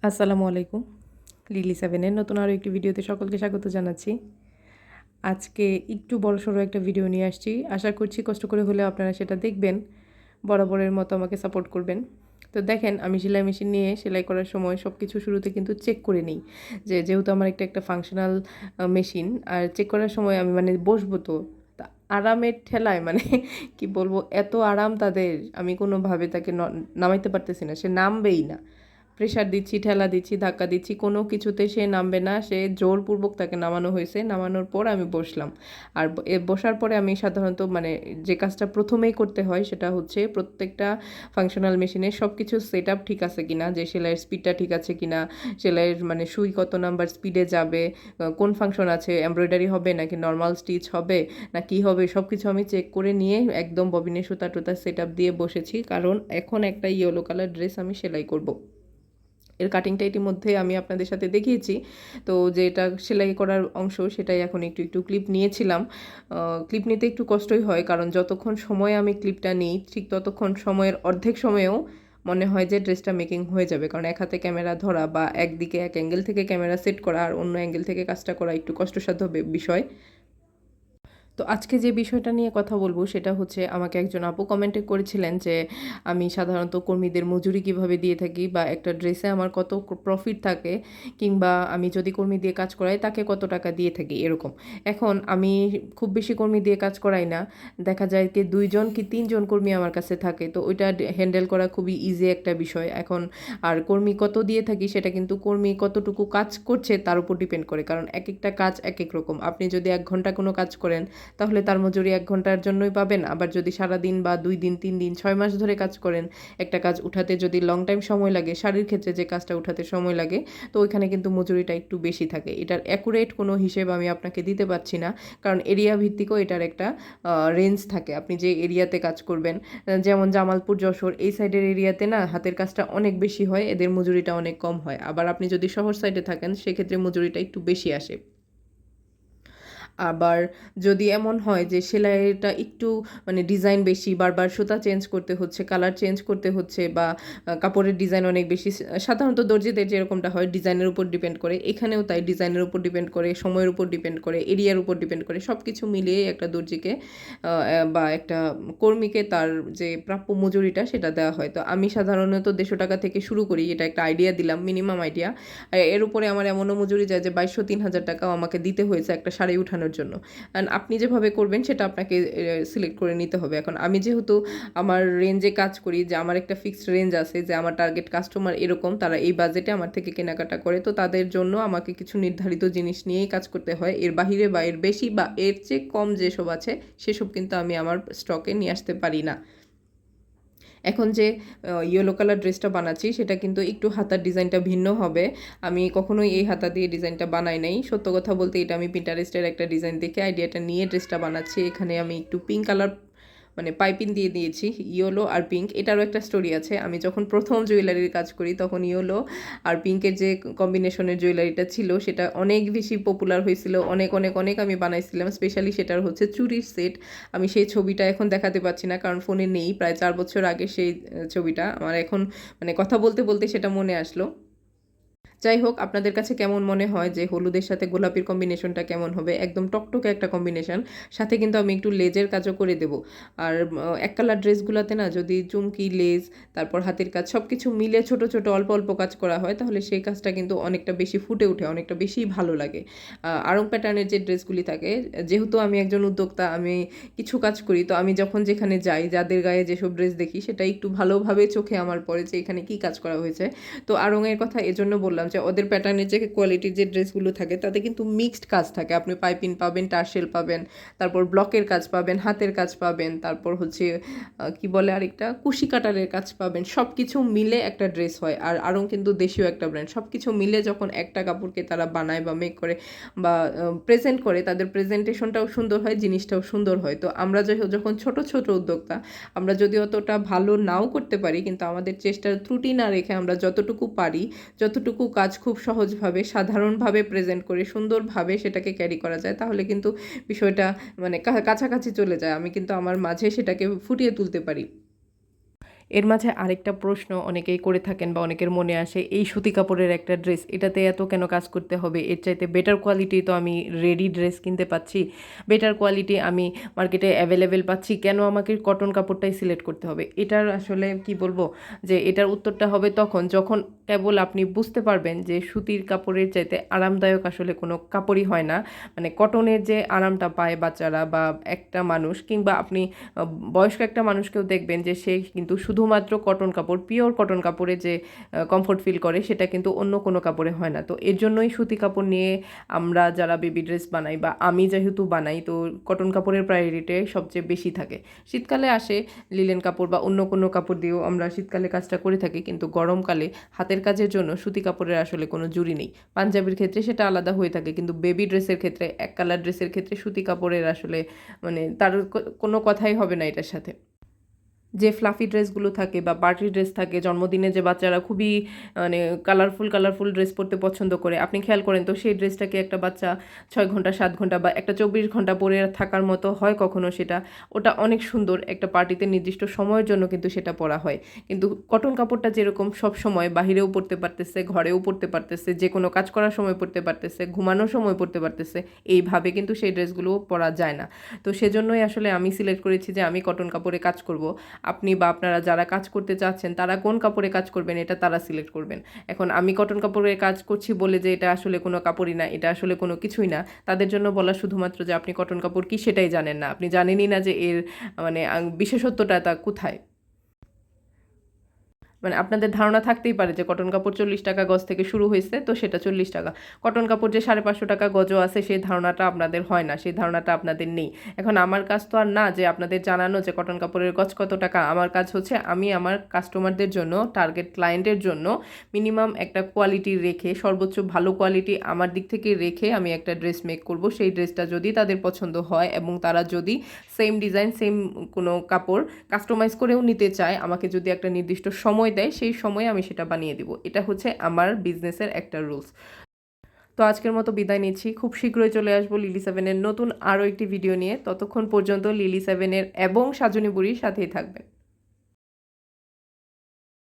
আসসালামু আলাইকুম। লিলি সেভেনের নতুন আরও একটি ভিডিওতে সকলকে স্বাগত জানাচ্ছি। আজকে একটু বড়সড় একটা ভিডিও নিয়ে আসছি। আশা করছি কষ্ট করে হলেও আপনারা সেটা দেখবেন, বরাবরের মতো আমাকে সাপোর্ট করবেন। তো দেখেন, আমি সেলাই মেশিন নিয়ে সেলাই করার সময় সব কিছু শুরুতে কিন্তু চেক করে নিই, যেহেতু আমার একটা ফাংশনাল মেশিন, আর চেক করার সময় আমি বসবো তো তা আরামের ঠেলায় কি বলবো, এত আরাম তাদের, আমি কোনোভাবে তাকে নামাইতে পারতেছি না, সে নামবেই না। প্রেশার দিচ্ছি, ঠেলা দিচ্ছি, ধাক্কা দিচ্ছি, কোনো কিছুতে সে নামবে না। সে জোরপূর্বক তাকে নামানো হয়েছে। নামানোর পর আমি বসলাম। আর বসার পরে আমি সাধারণত যে কাজটা প্রথমেই করতে হয় সেটা হচ্ছে প্রত্যেকটা ফাংশনাল মেশিনের সব কিছু সেট আপ ঠিক আছে কিনা, যে সেলাইয়ের স্পিডটা ঠিক আছে কিনা, সেলাইয়ের সুই কত নাম্বার স্পিডে যাবে, কোন ফাংশন আছে, এমব্রয়ডারি হবে নাকি নর্মাল স্টিচ হবে না কি হবে, সব কিছু আমি চেক করে নিয়ে একদম ববিনে সুতা টুতা সেট আপ দিয়ে বসেছি। কারণ এখন একটা ইয়েলো কালার ড্রেস আমি সেলাই করব। এর কাটিংটা ইতিমধ্যে আমি আপনাদের সাথে দেখিয়েছি। তো যেটা সেলাই করার অংশ সেটাই এখন একটু একটু ক্লিপ নিয়েছিলাম। ক্লিপ নিতে একটু কষ্টই হয়, কারণ যতক্ষণ সময় আমি ক্লিপটা নিই ঠিক ততক্ষণ সময়ের অর্ধেক সময়েও মনে হয় যে ড্রেসটা মেকিং হয়ে যাবে, কারণ এক হাতে ক্যামেরা ধরা বা একদিকে এক অ্যাঙ্গেল থেকে ক্যামেরা সেট করা আর অন্য অ্যাঙ্গেল থেকে কাজটা করা একটু কষ্টসাধ্য বিষয়। তো আজকে যে বিষয়টা নিয়ে কথা বলবো সেটা হচ্ছে, আমাকে একজন আপু কমেন্টে করেছিলেন যে আমি সাধারণত কর্মীদের মজুরি কিভাবে দিয়ে থাকি, বা একটা ড্রেসে আমার কত প্রফিট থাকে, কিংবা আমি যদি কর্মী দিয়ে কাজ করাই তাকে কত টাকা দিয়ে থাকি এরকম। এখন আমি খুব বেশি কর্মী দিয়ে কাজ করাই না, দেখা যায় কি 2জন কি 3জন কর্মী আমার কাছে থাকে, তো ওইটা হ্যান্ডেল করা খুবই ইজি একটা বিষয় এখন। আর কর্মী কত দিয়ে থাকি সেটা কিন্তু কর্মী কতটুকু কাজ করছে তার উপর ডিপেন্ড করে, কারণ এক একটা কাজ এক এক রকম। আপনি যদি 1 ঘন্টা কোনো কাজ করেন তাহলে তার মজুরি 1 ঘন্টার জন্যই পাবেন। আবার যদি সারাদিন বা 2 দিন 3 দিন 6 মাস ধরে কাজ করেন, একটা কাজ উঠাতে যদি লং টাইম সময় লাগে, শাড়ির ক্ষেত্রে যে কাজটা উঠাতে সময় লাগে, তো ওইখানে কিন্তু মজুরিটা একটু বেশি থাকে। এটার অ্যাকুরেট কোনো হিসেব আমি আপনাকে দিতে পারছি না, কারণ এরিয়া ভিত্তিকও এটার একটা রেঞ্জ থাকে। আপনি যে এরিয়াতে কাজ করবেন, যেমন জামালপুর, যশোর এই সাইডের এরিয়াতে না হাতের কাজটা অনেক বেশি হয়, এদের মজুরিটা অনেক কম হয়। আবার আপনি যদি শহর সাইডে থাকেন সেক্ষেত্রে মজুরিটা একটু বেশি আসে। আবার যদি এমন হয় যে সেলাইটা একটু ডিজাইন বেশি, বারবার সুতা চেঞ্জ করতে হচ্ছে, কালার চেঞ্জ করতে হচ্ছে, বা কাপড়ের ডিজাইন অনেক বেশি, সাধারণত দর্জিদের যেরকমটা হয় ডিজাইনের উপর ডিপেন্ড করে, এখানেও তাই ডিজাইনের উপর ডিপেন্ড করে, সময়ের উপর ডিপেন্ড করে, এরিয়ার উপর ডিপেন্ড করে, সব কিছু মিলিয়ে একটা দর্জিকে বা একটা কর্মীকে তার যে প্রাপ্য মজুরিটা সেটা দেওয়া হয়। তো আমি সাধারণত 150 টাকা থেকে শুরু করি, এটা একটা আইডিয়া দিলাম, মিনিমাম আইডিয়া। এর উপরে আমার এমনও মজুরি যায় যে 2200-3000 টাকাও আমাকে দিতে হয়েছে একটা শাড়ি উঠানোর জন্য। অ্যান্ড আপনি যেভাবে করবেন সেটা আপনাকে সিলেক্ট করে নিতে হবে। এখন আমি যেহেতু আমার রেঞ্জে কাজ করি, যে আমার একটা ফিক্সড রেঞ্জ আছে, যে আমার টার্গেট কাস্টমার এরকম, তারা এই বাজেটে আমার থেকে কেনাকাটা করে, তো তাদের জন্য আমাকে কিছু নির্ধারিত জিনিস নিয়েই কাজ করতে হয়। এর বাহিরে বা এর বেশি বা এর চেয়ে কম যেসব আছে সেসব কিন্তু আমি আমার স্টকে নিয়ে আসতে পারি না। এখন যে ইয়েলো কালার ড্রেসটা বানাচ্ছি সেটা কিন্তু একটু হাতার ডিজাইনটা ভিন্ন হবে। আমি কখনোই এই হাতা দিয়ে ডিজাইনটা বানাই নাই। সত্য কথা বলতে এটা আমি পিন্টারেস্টের একটা ডিজাইন দেখে আইডিয়াটা নিয়ে ড্রেসটা বানাচ্ছি। এখানে আমি একটু পিঙ্ক কালার পাইপিং দিয়ে দিয়েছি, ইয়েলো আর পিঙ্ক। এটারও একটা স্টোরি আছে। আমি যখন প্রথম জুয়েলারির কাজ করি তখন ইয়েলো আর পিঙ্কের যে কম্বিনেশনের জুয়েলারিটা ছিল সেটা অনেক বেশি পপুলার হয়েছিল, অনেক অনেক অনেক আমি বানাইছিলাম। স্পেশালি সেটার হচ্ছে চুরির সেট। আমি সেই ছবিটা এখন দেখাতে পারছি না, কারণ ফোনে নেই। প্রায় 4 বছর আগে সেই ছবিটা আমার এখন কথা বলতে বলতে সেটা মনে আসলো। যাই হোক, আপনাদের কাছে কেমন মনে হয় যে হলুদের সাথে গোলাপির কম্বিনেশনটা কেমন হবে? একদম টকটকে একটা কম্বিনেশন। সাথে কিন্তু আমি একটু লেজের কাজও করে দেব। আর এক কালার ড্রেসগুলোতে না যদি চুমকি, লেজ, তারপর হাতের কাজ সব কিছু মিলে ছোট ছোট অল্প অল্প কাজ করা হয়, তাহলে সেই কাজটা কিন্তু অনেকটা বেশি ফুটে ওঠে, অনেকটা বেশি ভালো লাগে। আড়ং প্যাটার্নের যে ড্রেসগুলি থাকে, যেহেতু আমি একজন উদ্যোক্তা, আমি কিছু কাজ করি, তো আমি যখন যেখানে যাই, যাদের গায়ে যেসব ড্রেস দেখি সেটা একটু ভালোভাবে চোখে আমার পড়ে যে এখানে কী কাজ করা হয়েছে। তো আড়ংয়ের কথা এজন্য বললাম যে ওদের প্যাটার্নের যে কোয়ালিটির যে ড্রেসগুলো থাকে তাতে কিন্তু মিক্সড কাজ থাকে। আপনি পাইপিং পাবেন, টার্সেল পাবেন, তারপর ব্লকের কাজ পাবেন, হাতের কাজ পাবেন, তারপর হচ্ছে কি বলে আরেকটা, কুশি কাটারের কাজ পাবেন। সব কিছু মিলে একটা ড্রেস হয়। আর আড়ং কিন্তু দেশীয় একটা ব্র্যান্ড। সব কিছু মিলে যখন একটা কাপড়কে তারা বানায় বা মেক করে বা প্রেজেন্ট করে, তাদের প্রেজেন্টেশনটাও সুন্দর হয়, জিনিসটাও সুন্দর হয়। তো আমরা যখন ছোট ছোট উদ্যোক্তা, আমরা যদি অতটা ভালো নাও করতে পারি, কিন্তু আমাদের চেষ্টার ত্রুটি না রেখে আমরা যতটুকু পারি, যতটুকু কাজ খুব সহজভাবে সাধারণভাবে প্রেজেন্ট করে সুন্দরভাবে সেটাকে ক্যারি করা যায়, তাহলে কিন্তু বিষয়টা কাছাকাছি চলে যায়। আমি কিন্তু আমার মাঝে সেটাকে ফুটিয়ে তুলতে পারি। এর মাঝে আরেকটা প্রশ্ন অনেকেই করে থাকেন বা অনেকের মনে আসে, এই সুতি কাপড়ের একটা ড্রেস, এটাতে এত কেন কাজ করতে হবে? এর চাইতে বেটার কোয়ালিটি তো আমি রেডি ড্রেস কিনতে পাচ্ছি, বেটার কোয়ালিটি আমি মার্কেটে অ্যাভেলেবেল পাচ্ছি, কেন আমাকে কটন কাপড়টাই সিলেক্ট করতে হবে? এটার আসলে কি বলবো, যে এটার উত্তরটা হবে তখন যখন কেবল আপনি বুঝতে পারবেন যে সুতির কাপড়ের চাইতে আরামদায়ক আসলে কোনো কাপড়ই হয় না। মানে কটনের যে আরামটা পায় বাচ্চারা বা একটা মানুষ, কিংবা আপনি বয়স্ক একটা মানুষকেও দেখবেন যে সে কিন্তু শুধুমাত্র কটন কাপড়, পিওর কটন কাপড়ে যে কমফোর্ট ফিল করে, সেটা কিন্তু অন্য কোনো কাপড়ে হয় না। তো এর জন্যই সুতি কাপড় নিয়ে আমরা যারা বেবি ড্রেস বানাই বা আমি যেহেতু বানাই, তো কটন কাপড়ের প্রায়োরিটি সবচেয়ে বেশি থাকে। শীতকালে আসে লিলেন কাপড় বা অন্য কোনো কাপড় দিয়েও আমরা শীতকালে কাজটা করে থাকি, কিন্তু গরমকালে হাতের কাজের জন্য সুতি কাপড়ের আসলে কোনো জুড়ি নেই। পাঞ্জাবির ক্ষেত্রে সেটা আলাদা হয়ে থাকে, কিন্তু বেবি ড্রেসের ক্ষেত্রে, এক কালার ড্রেসের ক্ষেত্রে সুতি কাপড়ের আসলে মানে তার কোনো কথাই হবে না এটার সাথে। যে ফ্লাফি ড্রেসগুলো থাকে বা পার্টি ড্রেস থাকে, জন্মদিনে যে বাচ্চারা খুবই মানে কালারফুল ড্রেস পরতে পছন্দ করে, আপনি খেয়াল করেন তো সেই ড্রেসটাকে একটা বাচ্চা 6 ঘন্টা 7 ঘন্টা বা একটা 24 ঘন্টা পরে থাকার মতো হয় কখনো সেটা। ওটা অনেক সুন্দর, একটা পার্টিতে নির্দিষ্ট সময়ের জন্য কিন্তু সেটা পরা হয়। কিন্তু কটন কাপড়টা যেরকম সব সময় বাহিরেও পরতে পারতেছে, ঘরেও পরতে পারতেছে, যে কোনো কাজ করার সময় পরতে পারতেছে, ঘুমানোর সময় পরতে পারতেছে, এইভাবে কিন্তু সেই ড্রেসগুলো পরা যায় না। তো সেজন্যই আসলে আমি সিলেক্ট করেছি যে আমি কটন কাপড়ে কাজ করব। আপনি বা আপনারা যারা কাজ করতে চাচ্ছেন তারা কোন কাপড়ে কাজ করবেন এটা তারা সিলেক্ট করবেন। এখন আমি কটন কাপড়ে কাজ করছি বলে যে এটা আসলে কোনো কাপড়ই না, এটা আসলে কোনো কিছুই না, তাদের জন্য বলা শুধুমাত্র যে আপনি কটন কাপড় কি সেটাই জানেন না, আপনি জানেনই না যে এর মানে বিশেষত্বটা তা কোথায়। মানে আপনাদের ধারণা থাকতেই পারে যে কটন কাপড় 40 টাকা গজ থেকে শুরু হয়েছে, তো সেটা 40 টাকা। কটন কাপড় যে 550 টাকা গজও আছে, সেই ধারণাটা আপনাদের হয় না, সেই ধারণাটা আপনাদের নেই। এখন আমার কাজ তো আর না যে আপনাদের জানানো যে কটন কাপড়ের গজ কত টাকা। আমার কাজ হচ্ছে আমি আমার কাস্টমারদের জন্য, টার্গেট ক্লায়েন্টের জন্য মিনিমাম একটা কোয়ালিটি রেখে, সর্বোচ্চ ভালো কোয়ালিটি আমার দিক থেকে রেখে আমি একটা ড্রেস মেক করব। সেই ড্রেসটা যদি তাদের পছন্দ হয় এবং তারা যদি সেম ডিজাইন, সেম কোনো কাপড় কাস্টমাইজ করেও নিতে চায়, আমাকে যদি একটা নির্দিষ্ট সময় দেয়, সেই সময়ে আমি সেটা বানিয়ে দিব। এটা হচ্ছে আমার বিজনেসের একটা রুলস। তো আজকের মতো বিদায় নিচ্ছি, খুব শীঘ্রই চলে আসবো লিলি সেভেনের নতুন আরও একটি ভিডিও নিয়ে। ততক্ষণ পর্যন্ত লিলি সেভেনের এবং সাজনী বুড়ির সাথেই থাকবেন।